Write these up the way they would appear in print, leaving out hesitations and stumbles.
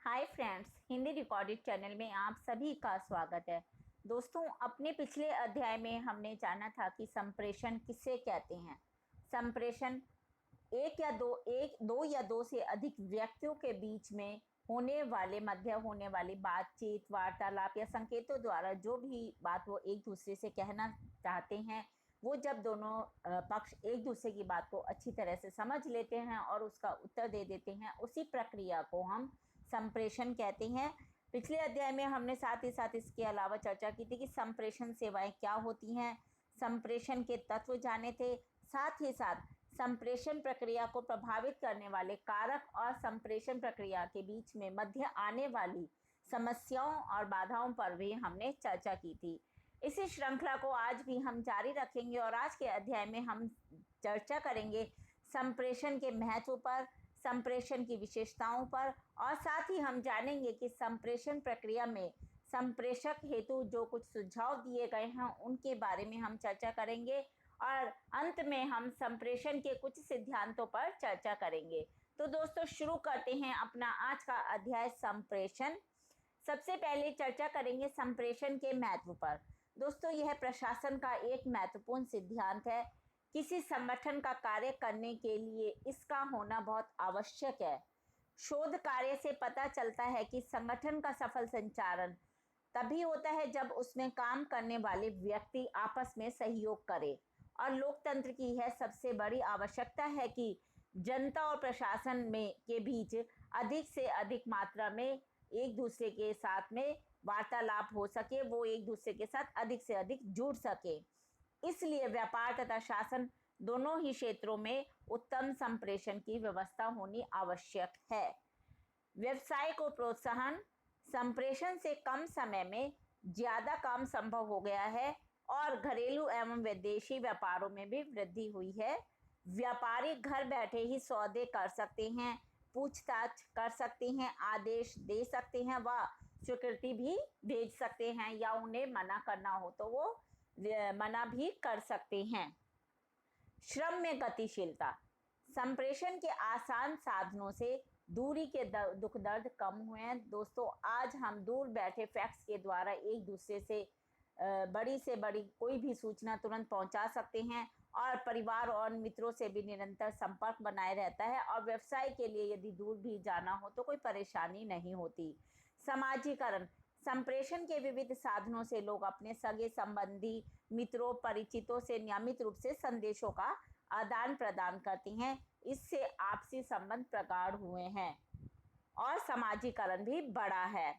Hi friends, Hindi recorded channel में आप सभी का स्वागत है। दोस्तों, अपने पिछले अध्याय में हमने जाना था कि संप्रेषण किसे कहते हैं। संप्रेषण दो या दो से अधिक व्यक्तियों के बीच में मध्य होने वाली बातचीत, वार्तालाप या संकेतों द्वारा जो भी बात वो एक दूसरे से कहना चाहते हैं, वो जब दोनों पक्ष एक दूसरे की बात को अच्छी तरह से समझ लेते हैं और उसका उत्तर दे देते हैं, उसी प्रक्रिया को हम संप्रेषण कहते हैं। पिछले अध्याय में हमने साथ ही साथ इसके अलावा चर्चा की थी कि संप्रेषण सेवाएं क्या होती हैं, संप्रेषण के तत्व जाने थे, साथ ही साथ संप्रेषण प्रक्रिया को प्रभावित करने वाले कारक और संप्रेषण प्रक्रिया के बीच में मध्य आने वाली समस्याओं और बाधाओं पर भी हमने चर्चा की थी। इसी श्रृंखला को आज भी हम जारी रखेंगे और आज के अध्याय में हम चर्चा करेंगे संप्रेषण के महत्व पर, संप्रेषण की विशेषताओं पर, और साथ ही हम जानेंगे कि संप्रेषण प्रक्रिया में संप्रेषक हेतु जो कुछ सुझाव दिए गए हैं उनके बारे में हम चर्चा करेंगे और अंत में हम संप्रेषण के कुछ सिद्धांतों पर चर्चा करेंगे। तो दोस्तों, शुरू करते हैं अपना आज का अध्याय संप्रेषण। सबसे पहले चर्चा करेंगे संप्रेषण के महत्व पर। दोस्तों, यह प्रशासन का एक महत्वपूर्ण सिद्धांत है। किसी संगठन का कार्य करने के लिए इसका होना बहुत आवश्यक है। शोध कार्य से पता चलता है कि संगठन का सफल संचालन तभी होता है जब उसमें काम करने वाले व्यक्ति आपस में सहयोग करें, और लोकतंत्र की यह सबसे बड़ी आवश्यकता है कि जनता और प्रशासन में के बीच अधिक से अधिक मात्रा में एक दूसरे के साथ में वार्तालाप हो सके, वो एक दूसरे के साथ अधिक से अधिक जुड़ सके। इसलिए व्यापार तथा शासन दोनों ही क्षेत्रों में उत्तम संप्रेषण की व्यवस्था होनी आवश्यक है। व्यवसाय को प्रोत्साहन, संप्रेषण से कम समय में ज़्यादा काम संभव हो गया है और घरेलू एवं विदेशी व्यापारों में भी वृद्धि हुई है। व्यापारी घर बैठे ही सौदे कर सकते हैं, पूछताछ कर सकते हैं, आदेश दे सकते हैं, व स्वीकृति भी भेज सकते हैं, या उन्हें मना करना हो तो वो मना भी कर सकते हैं। श्रम में गतिशीलता, संप्रेषण के आसान साधनों से दूरी के दुख दर्द कम हुए हैं। दोस्तों, आज हम दूर बैठे फैक्स के द्वारा एक दूसरे से बड़ी से बड़ी कोई भी सूचना तुरंत पहुंचा सकते हैं और परिवार और मित्रों से भी निरंतर संपर्क बनाए रहता है, और व्यवसाय के लिए यदि दूर भी जाना हो तो कोई परेशानी नहीं होती। समाजीकरण, संप्रेषण के विविध साधनों से लोग अपने सगे संबंधी, मित्रों, परिचितों से नियमित रूप से संदेशों का आदान प्रदान करते हैं। इससे आपसी संबंध प्रगाढ़ हुए हैं और समाजीकरण भी बढ़ा है।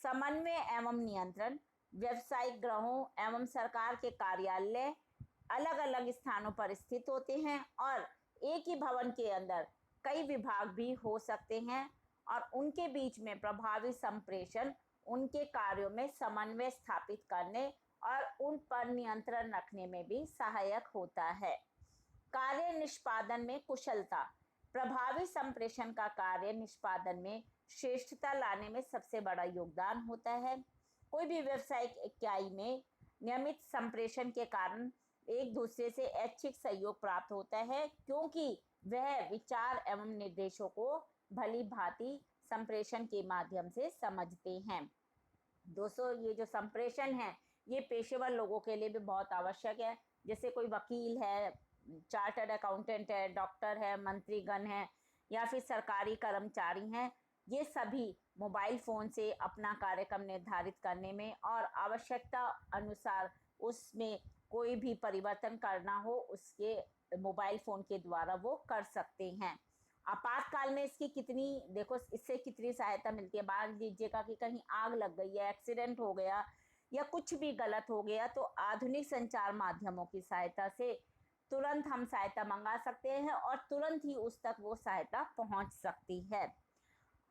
समन्वय एवं नियंत्रण, व्यावसायिक गृहों एवं सरकार के कार्यालय अलग अलग स्थानों पर स्थित होते हैं और एक ही भवन के अंदर कई विभाग भी हो सकते हैं, और उनके बीच में प्रभावी संप्रेषण उनके कार्यों में समन्वय स्थापित करने और उन पर नियंत्रण रखने में भी सहायक होता है। कार्य निष्पादन में कुशलता, प्रभावी संप्रेषण का कार्य निष्पादन में श्रेष्ठता लाने में सबसे बड़ा योगदान होता है। कोई भी व्यावसायिक इकाई में नियमित संप्रेषण के कारण एक दूसरे से ऐच्छिक सहयोग प्राप्त होता है, क्योंकि वह विचार एवं निर्देशों को भली भांति संप्रेषण के माध्यम से समझते हैं। दोस्तों, ये जो संप्रेषण है ये पेशेवर लोगों के लिए भी बहुत आवश्यक है। जैसे कोई वकील है, चार्टर्ड अकाउंटेंट है, डॉक्टर है, मंत्रीगण है, या फिर सरकारी कर्मचारी हैं, ये सभी मोबाइल फ़ोन से अपना कार्यक्रम निर्धारित करने में और आवश्यकता अनुसार उसमें कोई भी परिवर्तन करना हो उसके मोबाइल फ़ोन के द्वारा वो कर सकते हैं। आपातकाल में इससे कितनी सहायता मिलती है। मान लीजिएगा कि कहीं आग लग गई है, एक्सीडेंट हो गया या कुछ भी गलत हो गया, तो आधुनिक संचार माध्यमों की सहायता से तुरंत हम सहायता मंगा सकते हैं और तुरंत ही उस तक वो सहायता पहुंच सकती है।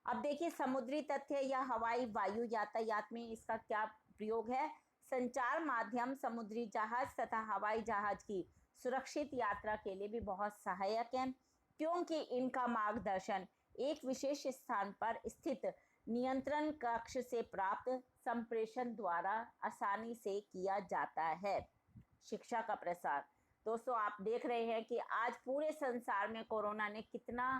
अब देखिए, समुद्री तथ्य या हवाई वायु यातायात में इसका क्या प्रयोग है। संचार माध्यम समुद्री जहाज तथा हवाई जहाज की सुरक्षित यात्रा के लिए भी बहुत सहायक है, क्योंकि इनका मार्गदर्शन एक विशेष स्थान पर स्थित नियंत्रण कक्ष से प्राप्त संप्रेषण द्वारा आसानी से किया जाता है। शिक्षा का प्रसार, दोस्तों आप देख रहे हैं कि आज पूरे संसार में कोरोना ने कितना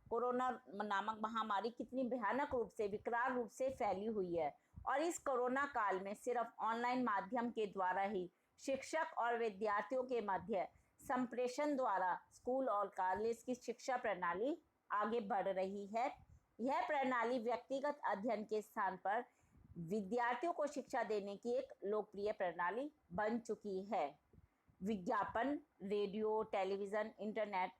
कोरोना नामक महामारी कितनी भयानक रूप से, विकराल रूप से फैली हुई है। और इस कोरोना काल में सिर्फ ऑनलाइन माध्यम के द्वारा ही शिक्षक और विद्यार्थियों के मध्य संप्रेषण द्वारा स्कूल और कॉलेज की शिक्षा प्रणाली आगे बढ़ रही है। यह प्रणाली व्यक्तिगत अध्ययन के स्थान पर विद्यार्थियों को शिक्षा देने की एक लोकप्रिय प्रणाली बन चुकी है। विज्ञापन, रेडियो, टेलीविजन, इंटरनेट,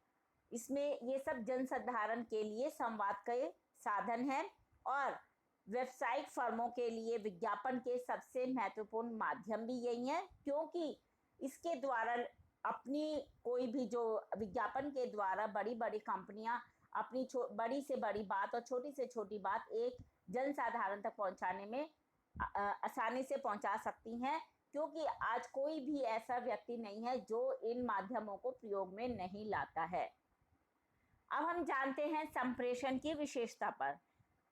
इसमें ये सब जनसाधारण के लिए संवाद के साधन हैं और व्यावसायिक फर्मों के लिए विज्ञापन के सबसे महत्वपूर्ण माध्यम भी यही है, क्योंकि इसके द्वारा अपनी कोई भी जो विज्ञापन के द्वारा बड़ी बड़ी कंपनियां अपनी बड़ी से बड़ी बात और छोटी से छोटी बात एक जनसाधारण तक पहुंचाने में आसानी से पहुंचा सकती हैं, क्योंकि आज कोई भी ऐसा व्यक्ति नहीं है जो इन माध्यमों को प्रयोग में नहीं लाता है। अब हम जानते हैं संप्रेषण की विशेषता पर।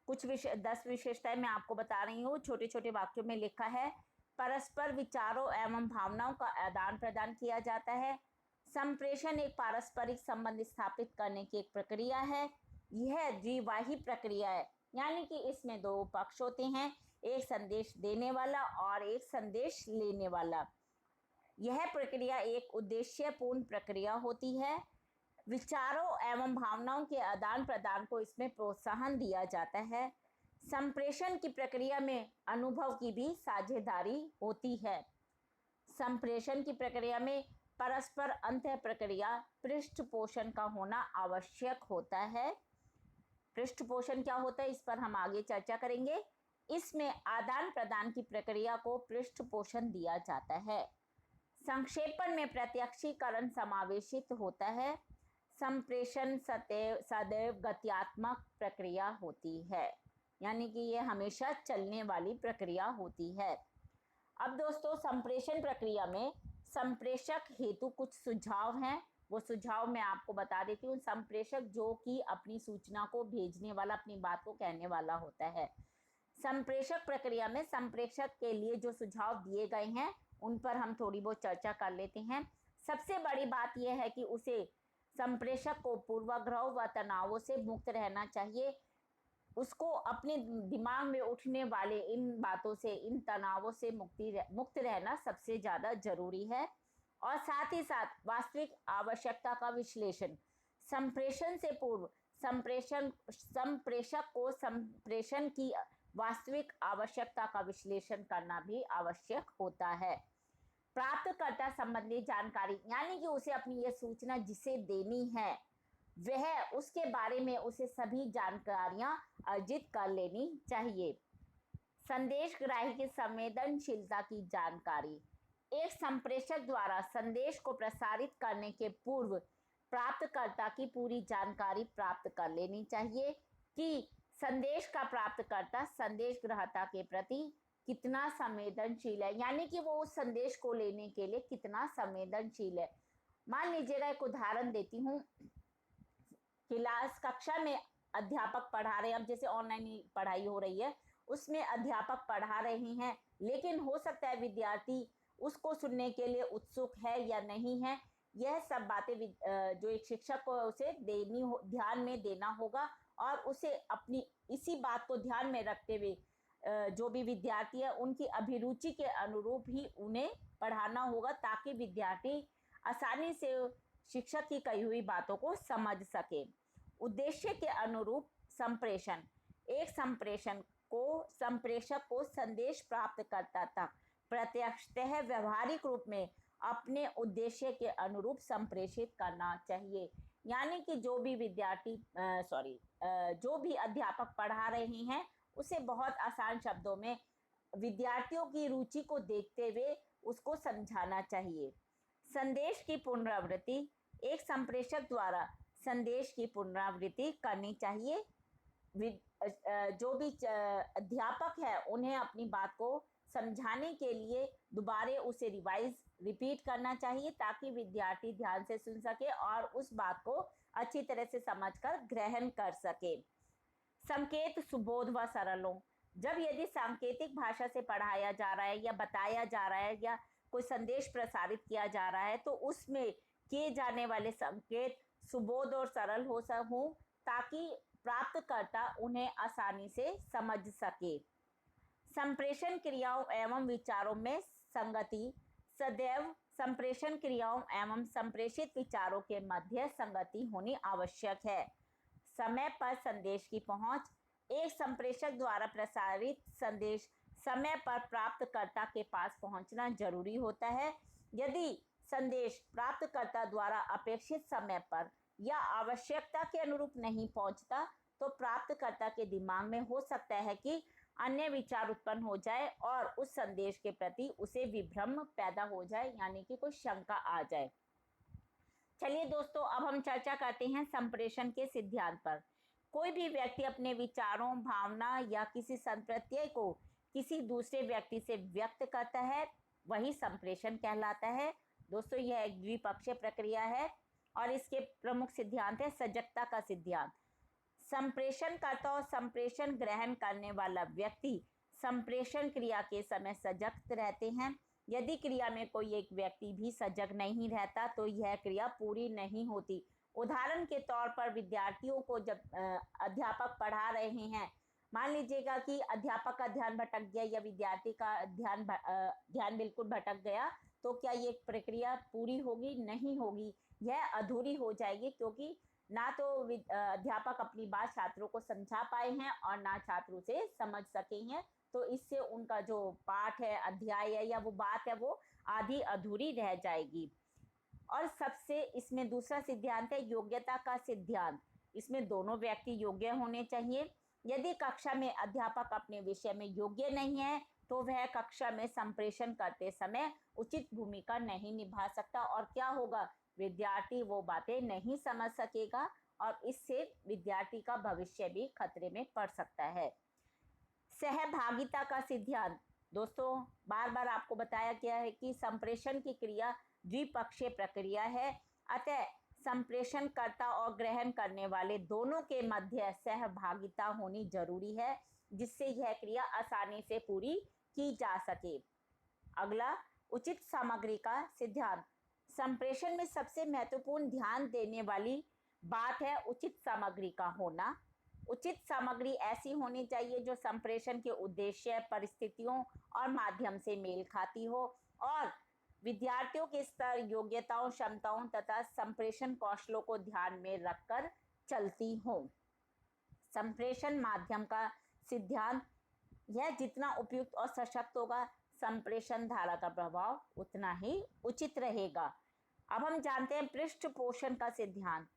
कुछ 10 विशेषताएं मैं आपको बता रही हूँ, छोटे छोटे वाक्यों में लिखा है। परस्पर विचारों एवं भावनाओं का आदान प्रदान किया जाता है। संप्रेषण एक पारस्परिक संबंध स्थापित करने की एक प्रक्रिया है। यह द्विवाही प्रक्रिया है, यानी कि इसमें 2 पक्ष होते हैं, एक संदेश देने वाला और एक संदेश लेने वाला। यह प्रक्रिया एक उद्देश्यपूर्ण प्रक्रिया होती है। विचारों एवं भावनाओं के आदान प्रदान को इसमें प्रोत्साहन दिया जाता है। संप्रेषण की प्रक्रिया में अनुभव की भी साझेदारी होती है। संप्रेषण की प्रक्रिया में परस्पर अंतः प्रक्रिया पृष्ठपोषण का होना आवश्यक होता है। पृष्ठपोषण क्या होता है, इस पर हम आगे चर्चा करेंगे। इसमें आदान प्रदान की प्रक्रिया को पृष्ठपोषण दिया जाता है। संक्षेपण में प्रत्यक्षीकरण समावेशित होता है। संप्रेषण सदैव गत्यात्मक प्रक्रिया होती है, यानी कि ये हमेशा चलने वाली प्रक्रिया होती है। अब दोस्तों, संप्रेषण प्रक्रिया में संप्रेषक हेतु कुछ सुझाव हैं, वो सुझाव मैं आपको बता देती हूँ। संप्रेषक जो कि अपनी सूचना को भेजने वाला, अपनी बात को कहने वाला होता है। संप्रेषक प्रक्रिया में संप्रेषक के लिए जो सुझाव दिए गए हैं उन पर हम थोड़ी बहुत चर्चा कर लेते हैं। सबसे बड़ी बात यह है कि उसे संप्रेषक को पूर्वाग्रह व तनावों से मुक्त रहना चाहिए। उसको अपने दिमाग में उठने वाले इन बातों से, इन तनावों से मुक्त रहना सबसे ज़्यादा जरूरी है। और साथ ही साथ वास्तविक आवश्यकता का विश्लेषण। संप्रेषण से पूर्व संप्रेषक को संप्रेषण की वास्तविक आवश्यकता का विश्लेषण करना भी आवश्यक होता है। प्राप्तकर्ता संबंधी जानकारी, यानी कि उसे अपनी यह सूचना जिसे देनी है वह उसके बारे में उसे सभी जानकारियां अर्जित कर लेनी चाहिए। संदेश ग्राही की संवेदनशीलता की जानकारी। एक संप्रेषक द्वारा संदेश को प्रसारित करने के पूर्व प्राप्तकर्ता की पूरी जानकारी प्राप्त कर लेनी चाहिए कि संदेश का प्राप्तकर्ता संदेश ग्राहता के प्रति कितना संवेदनशील है, यानी कि वो उस संदेश को लेने के लिए कितना संवेदनशील है। मान लीजिएगा, एक उदाहरण देती हूँ। क्लास कक्षा में अध्यापक पढ़ा रहे हैं, अब जैसे ऑनलाइन पढ़ाई हो रही है उसमें अध्यापक पढ़ा रहे हैं, लेकिन हो सकता है विद्यार्थी उसको सुनने के लिए उत्सुक है या नहीं है। यह सब बातें जो एक शिक्षक को उसे ध्यान में देना होगा और उसे अपनी इसी बात को ध्यान में रखते हुए जो भी विद्यार्थी है उनकी अभिरुचि के अनुरूप ही उन्हें पढ़ाना होगा, ताकि विद्यार्थी आसानी से शिक्षक की कही हुई बातों को समझ सके। उद्देश्य के अनुरूप संप्रेषण। एक संप्रेषक को संदेश प्राप्तकर्ता तक प्रत्यक्षतः व्यवहारिक रूप में अपने उद्देश्य के अनुरूप संप्रेषित करना चाहिए, यानी कि जो भी विद्यार्थी जो भी अध्यापक पढ़ा रहे हैं उसे बहुत आसान शब्दों में विद्यार्थियों की रुचि को देखते हुए उसको समझाना चाहिए। संदेश की पुनरावृत्ति। एक संप्रेषक द्वारा संदेश की पुनरावृत्ति करनी चाहिए। जो भी अध्यापक है उन्हें अपनी बात को समझाने के लिए दोबारा उसे रिपीट करना चाहिए, ताकि विद्यार्थी ध्यान से सुन सके और उस बात को अच्छी तरह से समझकर ग्रहण कर सके। संकेत सुबोध व सरल हो। जब यदि सांकेतिक भाषा से पढ़ाया जा रहा है या बताया जा रहा है या कोई संदेश प्रसारित किया जा रहा है तो उसमें किए जाने वाले संकेत सुबोध और सरल हो ताकि प्राप्तकर्ता उन्हें आसानी से समझ सके। संप्रेषण क्रियाओं एवं विचारों में संगति। सदैव संप्रेषण क्रियाओं एवं संप्रेषित विचारों के मध्य संगति होनी आवश्यक है। समय पर संदेश की पहुंच। एक संप्रेषक द्वारा प्रसारित संदेश समय पर प्राप्तकर्ता के पास पहुंचना जरूरी होता है। यदि संदेश प्राप्तकर्ता द्वारा अपेक्षित समय पर या आवश्यकता के अनुरूप नहीं पहुंचता तो प्राप्तकर्ता के दिमाग में हो सकता है कि अन्य विचार उत्पन्न हो जाए और उस संदेश के प्रति उसे विभ्रम पैदा हो जाए, यानी कि कोई शंका आ जाए। चलिए दोस्तों, अब हम चर्चा करते हैं संप्रेषण के सिद्धांत पर। कोई भी व्यक्ति अपने विचारों, भावना या किसी संप्रत्यय को किसी दूसरे व्यक्ति से व्यक्त करता है, वही संप्रेषण कहलाता है। दोस्तों, यह एक द्विपक्षीय प्रक्रिया है और इसके प्रमुख सिद्धांत है सजगता का सिद्धांत। संप्रेषणकर्ता और संप्रेषण ग्रहण करने वाला व्यक्ति संप्रेषण क्रिया के समय सजग रहते हैं। यदि क्रिया में कोई एक व्यक्ति भी सजग नहीं रहता तो यह क्रिया पूरी नहीं होती। उदाहरण के तौर पर विद्यार्थियों को जब अध्यापक पढ़ा रहे हैं, मान लीजिएगा कि अध्यापक का ध्यान भटक गया या विद्यार्थी का ध्यान बिल्कुल भटक गया, तो क्या ये प्रक्रिया पूरी होगी? नहीं होगी, यह अधूरी हो जाएगी, क्योंकि ना तो अध्यापक अपनी बात छात्रों को समझा पाए हैं और ना छात्रों से समझ सके हैं। तो इससे उनका जो पाठ है, अध्याय है या वो बात है, वो आधी अधूरी रह जाएगी। और सबसे इसमें दूसरा सिद्धांत है योग्यता का सिद्धांत। इसमें दोनों व्यक्ति योग्य होने चाहिए। यदि कक्षा में अध्यापक अपने विषय में योग्य नहीं है तो वह कक्षा में संप्रेषण करते समय उचित भूमिका नहीं निभा सकता, और क्या होगा, विद्यार्थी वो बातें नहीं समझ सकेगा और इससे विद्यार्थी का भविष्य भी खतरे में पड़ सकता है। सहभागिता का सिद्धांत। दोस्तों, बार बार आपको बताया गया है कि संप्रेषण की क्रिया द्विपक्षीय प्रक्रिया है, अतः संप्रेषणकर्ता और ग्रहण करने वाले दोनों के मध्य सहभागिता होनी जरूरी है, जिससे यह क्रिया आसानी से पूरी की जा सके। अगला, उचित सामग्री का सिद्धांत। संप्रेषण में सबसे महत्वपूर्ण ध्यान देने वाली बात है उचित सामग्री का होना। उचित सामग्री ऐसी होनी चाहिए जो संप्रेषण के उद्देश्य, परिस्थितियों और माध्यम से मेल खाती हो और विद्यार्थियों के स्तर, योग्यताओं, क्षमताओं तथा संप्रेषण कौशलों को ध्यान में रखकर चलती हो। संप्रेषण माध्यम का सिद्धांत, यह जितना उपयुक्त और सशक्त होगा, संप्रेषण धारा का प्रभाव उतना ही उचित रहेगा। अब हम जानते हैं पृष्ठपोषण का सिद्धांत।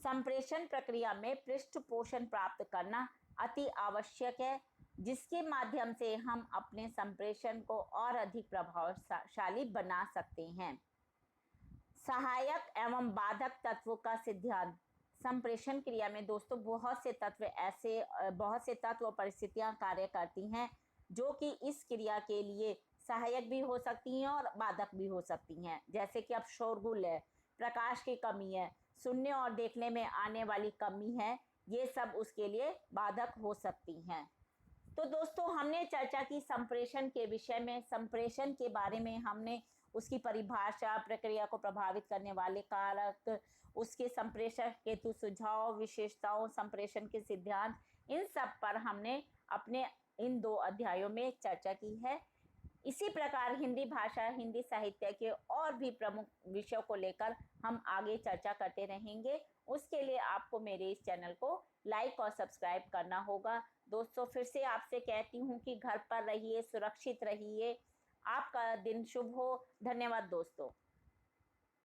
संप्रेषण प्रक्रिया में पृष्ठपोषण प्राप्त करना अति आवश्यक है, जिसके माध्यम से हम अपने संप्रेषण को और अधिक प्रभावशाली बना सकते हैं। सहायक एवं बाधक तत्वों का सिद्धांत। संप्रेषण क्रिया में दोस्तों बहुत से तत्व और परिस्थितियां कार्य करती हैं जो कि इस क्रिया के लिए सहायक भी हो सकती हैं और बाधक भी हो सकती हैं। जैसे कि अब शोरगुल है, प्रकाश की कमी है, सुनने और देखने में आने वाली कमी है, ये सब उसके लिए बाधक हो सकती हैं। तो दोस्तों, हमने चर्चा की संप्रेषण के विषय में। संप्रेषण के बारे में हमने उसकी परिभाषा, प्रक्रिया को प्रभावित करने वाले कारक, उसके संप्रेषण हेतु सुझाव, विशेषताओं, संप्रेषण के सिद्धांत, इन सब पर हमने अपने इन 2 अध्यायों में चर्चा की है। इसी प्रकार हिंदी भाषा, हिंदी साहित्य के और भी प्रमुख विषयों को लेकर हम आगे चर्चा करते रहेंगे। उसके लिए आपको मेरे इस चैनल को लाइक और सब्सक्राइब करना होगा। दोस्तों, फिर से आपसे कहती हूँ कि घर पर रहिए, सुरक्षित रहिए। आपका दिन शुभ हो। धन्यवाद दोस्तों।